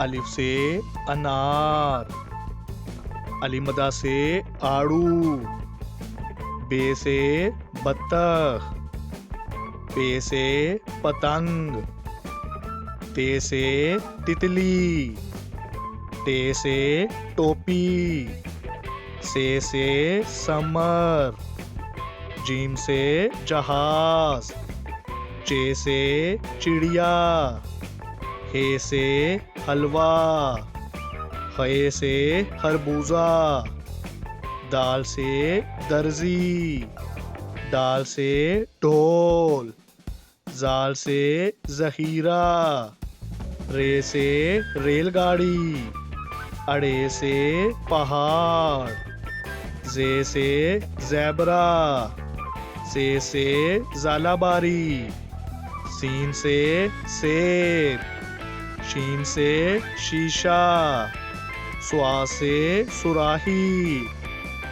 الف سے انار، علی مدہ سے آڑو، بے سے بطخ، پے سے پتنگ، تے سے تتلی، ٹے سے ٹوپی، سے سمر، جیم سے جہاز، چے سے چڑیا، ہے سے حلوہ، خے سے خربوزہ، دال سے درزی، ڈال سے ڈھول، زال سے ذخیرہ، رے سے ریل گاڑی، اڑے سے پہاڑ، زے سے زیبرا، سے زالہ باری، سین سے سیب، شین سے شیشہ، سوا سے سراہی،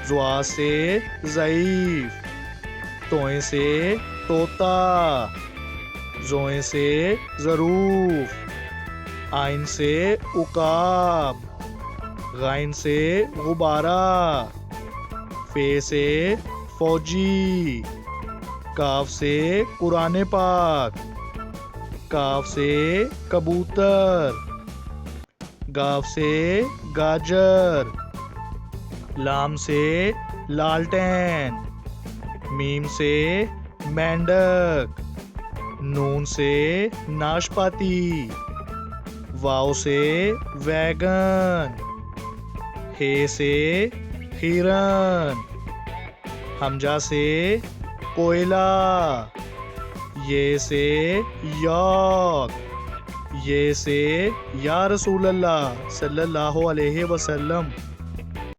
زوا سے ضعیف، توئیں سے طوطا، زوئیں سے ظروف، آئن سے عقاب، غائن سے غبارہ، فے سے فوجی، کاف سے قرآن پاک، کاف سے کبوتر، گاف سے گاجر، لام سے لالٹین، میم سے مینڈک، نون سے ناشپاتی، واؤ سے ویگن، ہے سے ہرن، حمزہ سے کوئلہ، یہ سے یاک، یہ سے یا رسول اللہ صلی اللہ علیہ وسلم۔